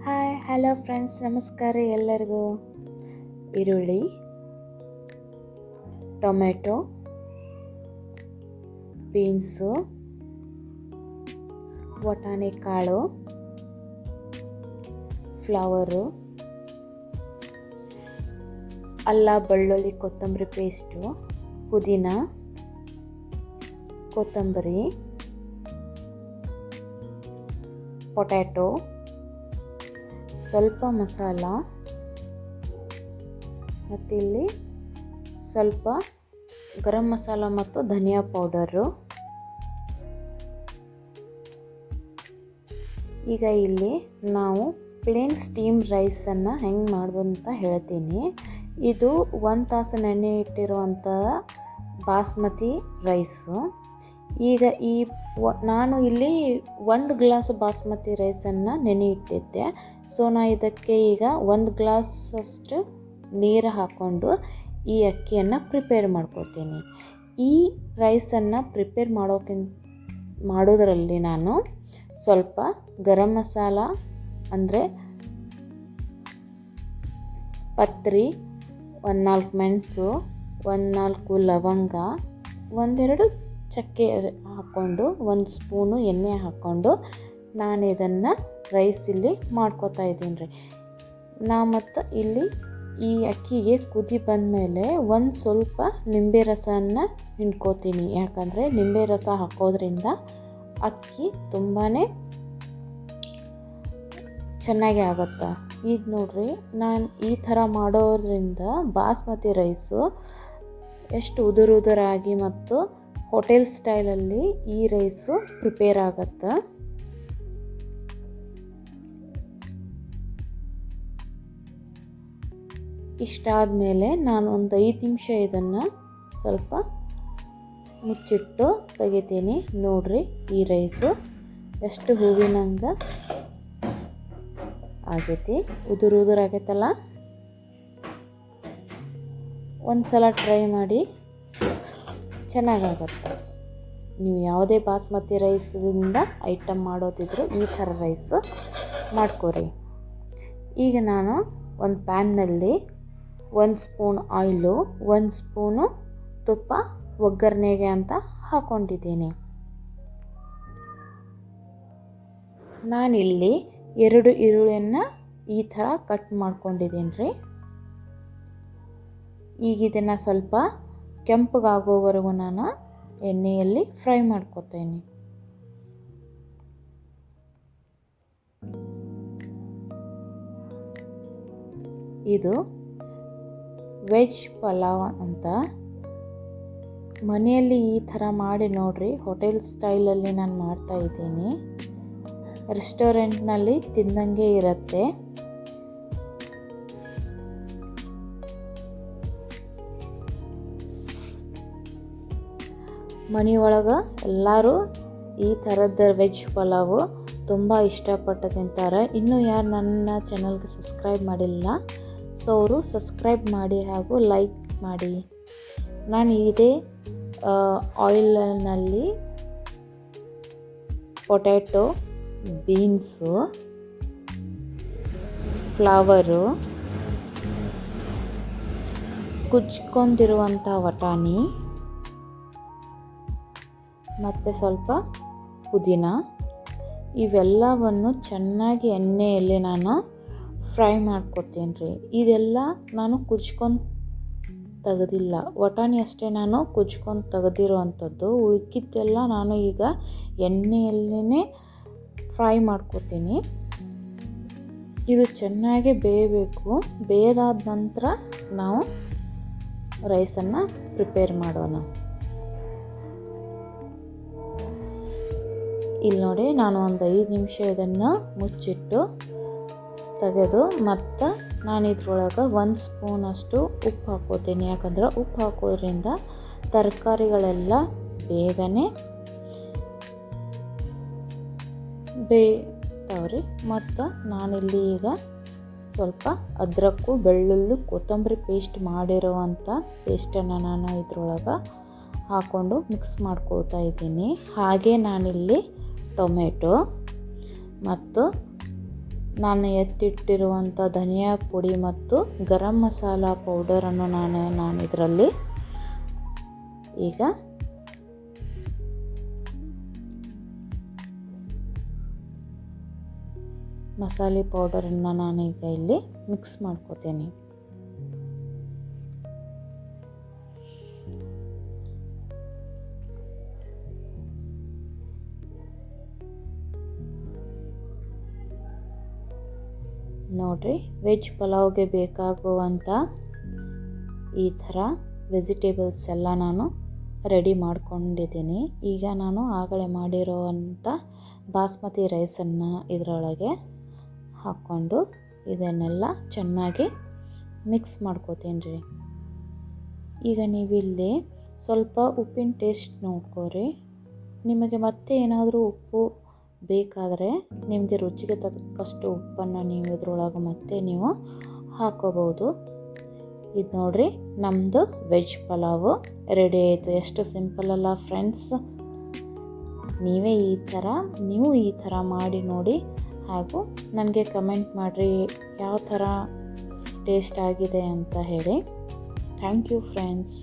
Hi hello friends, ನಮಸ್ಕಾರ ಎಲ್ಲರಿಗೂ. ಈರುಳ್ಳಿ, ಟೊಮೆಟೊ, ಬೀನ್ಸು, ವಟಾಣಿ ಕಾಳು, ಫ್ಲವರು, ಅಲ್ಲ ಬೆಳ್ಳುಳ್ಳಿ ಕೊತ್ತಂಬರಿ ಪೇಸ್ಟು, ಪುದೀನ, ಕೊತ್ತಂಬರಿ, ಪೊಟ್ಯಾಟೊ, ಸ್ವಲ್ಪ ಮಸಾಲ, ಮತ್ತಿಲ್ಲಿ ಸ್ವಲ್ಪ ಗರಂ ಮಸಾಲ ಮತ್ತು ಧನಿಯಾ ಪೌಡರು. ಈಗ ಇಲ್ಲಿ ನಾವು ಪ್ಲೇನ್ ಸ್ಟೀಮ್ ರೈಸನ್ನು ಹೆಂಗೆ ಮಾಡ್ಬೋದು ಅಂತ ಹೇಳ್ತೀನಿ. ಇದು 1 ತಾಸು ನೆನೆ ಇಟ್ಟಿರುವಂಥ ಬಾಸ್ಮತಿ ರೈಸು. ಈಗ ನಾನು ಇಲ್ಲಿ 1 ಗ್ಲಾಸ್ ಬಾಸ್ಮತಿ ರೈಸನ್ನು ನೆನೆ ಇಟ್ಟಿದ್ದೆ. ಸೊ ನಾ ಇದಕ್ಕೆ ಈಗ 1 ಗ್ಲಾಸಷ್ಟು ನೀರು ಹಾಕ್ಕೊಂಡು ಈ ಅಕ್ಕಿಯನ್ನು ಪ್ರಿಪೇರ್ ಮಾಡ್ಕೋತೀನಿ. ಈ ರೈಸನ್ನು ಪ್ರಿಪೇರ್ ಮಾಡೋದರಲ್ಲಿ ನಾನು ಸ್ವಲ್ಪ ಗರಂ ಮಸಾಲ ಅಂದರೆ ಪತ್ರಿ, 1-4 ಮೆಣಸು, 1-4 ಲವಂಗ, 1-2 ಚಕ್ಕೆ ಹಾಕ್ಕೊಂಡು 1 ಸ್ಪೂನು ಎಣ್ಣೆ ಹಾಕ್ಕೊಂಡು ನಾನು ಇದನ್ನು ರೈಸ್ ಇಲ್ಲಿ ಮಾಡ್ಕೋತಾ ಇದ್ದೀನಿ ರೀ. ಮತ್ತು ಇಲ್ಲಿ ಈ ಅಕ್ಕಿಗೆ ಕುದಿ ಬಂದಮೇಲೆ ಸ್ವಲ್ಪ ನಿಂಬೆ ರಸವನ್ನು ಹಿಂಡ್ಕೋತೀನಿ. ಯಾಕಂದರೆ ನಿಂಬೆ ರಸ ಹಾಕೋದ್ರಿಂದ ಅಕ್ಕಿ ತುಂಬಾ ಚೆನ್ನಾಗಿ ಆಗುತ್ತೆ. ಈಗ ನೋಡ್ರಿ, ನಾನು ಈ ಥರ ಮಾಡೋದ್ರಿಂದ ಬಾಸ್ಮತಿ ರೈಸು ಎಷ್ಟು ಉದುರಾಗಿ ಮತ್ತು ಹೋಟೆಲ್ ಸ್ಟೈಲಲ್ಲಿ ಈ ರೈಸು ಪ್ರಿಪೇರ್ ಆಗುತ್ತೆ. ಇಷ್ಟಾದಮೇಲೆ ನಾನು ಒಂದು 5 ನಿಮಿಷ ಇದನ್ನು ಸ್ವಲ್ಪ ಮುಚ್ಚಿಟ್ಟು ತೆಗಿತೀನಿ. ನೋಡ್ರಿ, ಈ ರೈಸು ಎಷ್ಟು ಹೂವಿನಂಗೆ ಆಗೈತಿ, ಉದುರಾಗೈತಲ್ಲ. ಒಂದು ಸಲ ಟ್ರೈ ಮಾಡಿ, ಚೆನ್ನಾಗಾಗತ್ತೆ. ನೀವು ಯಾವುದೇ ಬಾಸ್ಮತಿ ರೈಸಿಂದ ಐಟಮ್ ಮಾಡೋದಿದ್ರು ಈ ಥರ ರೈಸು ಮಾಡ್ಕೊರಿ. ಈಗ ನಾನು ಒಂದು ಪ್ಯಾನ್ನಲ್ಲಿ 1 ಸ್ಪೂನ್ ಆಯಿಲು, 1 ಸ್ಪೂನು ತುಪ್ಪ ಒಗ್ಗರಣೆಗೆ ಅಂತ ಹಾಕ್ಕೊಂಡಿದ್ದೀನಿ. ನಾನಿಲ್ಲಿ 2 ಈರುಳ್ಳಿಯನ್ನು ಈ ಥರ ಕಟ್ ಮಾಡ್ಕೊಂಡಿದ್ದೀನಿ ರೀ. ಈಗ ಇದನ್ನು ಸ್ವಲ್ಪ ಕೆಂಪಗಾಗೋವರೆಗೂ ನಾನು ಎಣ್ಣೆಯಲ್ಲಿ ಫ್ರೈ ಮಾಡ್ಕೊತೀನಿ. ಇದು ವೆಜ್ ಪಲಾವ್ ಅಂತ ಮನೆಯಲ್ಲಿ ಈ ಥರ ಮಾಡಿ ನೋಡ್ರಿ. ಹೋಟೆಲ್ ಸ್ಟೈಲಲ್ಲಿ ನಾನು ಮಾಡ್ತಾ ಇದ್ದೀನಿ. ರೆಸ್ಟೋರೆಂಟ್ನಲ್ಲಿ ತಿಂದಂಗೆ ಇರುತ್ತೆ. ಮನೆಯೊಳಗೆ ಎಲ್ಲರೂ ಈ ಥರದ ವೆಜ್ ಪಲಾವು ತುಂಬ ಇಷ್ಟಪಟ್ಟು ತಿಂತಾರೆ. ಇನ್ನೂ ಯಾರು ನನ್ನ ಚಾನಲ್ಗೆ ಸಬ್ಸ್ಕ್ರೈಬ್ ಮಾಡಿಲ್ಲ, ಸೊ ಅವರು ಸಬ್ಸ್ಕ್ರೈಬ್ ಮಾಡಿ ಹಾಗೂ ಲೈಕ್ ಮಾಡಿ. ನಾನು ಇದೇ ಆಯಿಲ್ನಲ್ಲಿ ಪೊಟ್ಯಾಟೊ, ಬೀನ್ಸು, ಫ್ಲವರು, ಕುಚ್ಕೊಂಡಿರುವಂಥ ವಟಾಣಿ ಮತ್ತು ಸ್ವಲ್ಪ ಪುದೀನ ಇವೆಲ್ಲವನ್ನು ಚೆನ್ನಾಗಿ ಎಣ್ಣೆಯಲ್ಲಿ ನಾನು ಫ್ರೈ ಮಾಡ್ಕೊತೀನಿ ರೀ. ಇದೆಲ್ಲ ನಾನು ಕುಚ್ಕೊಂಡು ತೆಗೆದಿಲ್ಲ, ವಟಾಣಿ ಅಷ್ಟೇ ನಾನು ಕುಚ್ಕೊಂಡು ತೆಗೆದಿರುವಂಥದ್ದು. ಉಳ್ಕಿದ್ದೆಲ್ಲ ನಾನು ಈಗ ಎಣ್ಣೆಯಲ್ಲೇ ಫ್ರೈ ಮಾಡ್ಕೊತೀನಿ. ಇದು ಚೆನ್ನಾಗಿ ಬೇಯಬೇಕು. ಬೇಯ್ದಾದ ನಂತರ ನಾವು ರೈಸನ್ನು ಪ್ರಿಪೇರ್ ಮಾಡೋಣ. ಇಲ್ಲಿ ನೋಡಿ, ನಾನು ಒಂದು 5 ನಿಮಿಷ ಇದನ್ನು ಮುಚ್ಚಿಟ್ಟು ತೆಗೆದು ಮತ್ತು ನಾನು ಇದ್ರೊಳಗೆ 1 ಸ್ಪೂನಷ್ಟು ಉಪ್ಪು ಹಾಕ್ಕೋತೀನಿ. ಯಾಕಂದ್ರೆ ಉಪ್ಪು ಹಾಕೋದ್ರಿಂದ ತರಕಾರಿಗಳೆಲ್ಲ ಬೇಗನೆ ಬೇಯ್ತಾವ್ರಿ. ಮತ್ತು ನಾನಿಲ್ಲಿ ಈಗ ಸ್ವಲ್ಪ ಅದ್ರಕ್ಕು, ಬೆಳ್ಳುಳ್ಳಿ, ಕೊತ್ತಂಬರಿ ಪೇಸ್ಟ್ ಮಾಡಿರುವಂಥ ಪೇಸ್ಟನ್ನು ನಾನು ಇದ್ರೊಳಗೆ ಹಾಕ್ಕೊಂಡು ಮಿಕ್ಸ್ ಮಾಡ್ಕೊಳ್ತಾ ಇದ್ದೀನಿ. ಹಾಗೆ ನಾನಿಲ್ಲಿ ಟೊಮೆಟೊ ಮತ್ತು ನಾನು ಎತ್ತಿಟ್ಟಿರುವಂಥ ಧನಿಯಾ ಪುಡಿ ಮತ್ತು ಗರಂ ಮಸಾಲ ಪೌಡರನ್ನು ನಾನು ಇದರಲ್ಲಿ ಈಗ ಮಸಾಲೆ ಪೌಡರನ್ನು ನಾನೀಗ ಇಲ್ಲಿ ಮಿಕ್ಸ್ ಮಾಡ್ಕೋತೀನಿ. ನೋಡ್ರಿ, ವೆಜ್ ಪಲಾವ್ಗೆ ಬೇಕಾಗುವಂಥ ಈ ಥರ ವೆಜಿಟೇಬಲ್ಸ್ ಎಲ್ಲ ನಾನು ರೆಡಿ ಮಾಡ್ಕೊಂಡಿದ್ದೀನಿ. ಈಗ ನಾನು ಆಗಲೇ ಮಾಡಿರೋವಂಥ ಬಾಸ್ಮತಿ ರೈಸನ್ನು ಇದರೊಳಗೆ ಹಾಕ್ಕೊಂಡು ಇದನ್ನೆಲ್ಲ ಚೆನ್ನಾಗಿ ಮಿಕ್ಸ್ ಮಾಡ್ಕೋತೀನಿ ರೀ. ಈಗ ನೀವಿಲ್ಲಿ ಸ್ವಲ್ಪ ಉಪ್ಪಿನ ಟೇಸ್ಟ್ ನೋಡ್ಕೊರಿ. ನಿಮಗೆ ಮತ್ತೆ ಏನಾದರೂ ಉಪ್ಪು ಬೇಕಾದರೆ ನಿಮಗೆ ರುಚಿಗೆ ತಕ್ಕಷ್ಟು ಉಪ್ಪನ್ನು ನೀವು ಇದರೊಳಗೆ ಮತ್ತೆ ನೀವು ಹಾಕೋಬೋದು. ಇದು ನೋಡಿರಿ, ನಮ್ಮದು ವೆಜ್ ಪಲಾವು ರೆಡಿ ಆಯಿತು. ಎಷ್ಟು ಸಿಂಪಲ್ ಅಲ್ಲ ಫ್ರೆಂಡ್ಸ್. ನೀವು ಈ ಥರ ಮಾಡಿ ನೋಡಿ, ಹಾಗೂ ನನಗೆ ಕಮೆಂಟ್ ಮಾಡಿರಿ ಯಾವ ಥರ ಟೇಸ್ಟ್ ಆಗಿದೆ ಅಂತ ಹೇಳಿ. Thank you friends.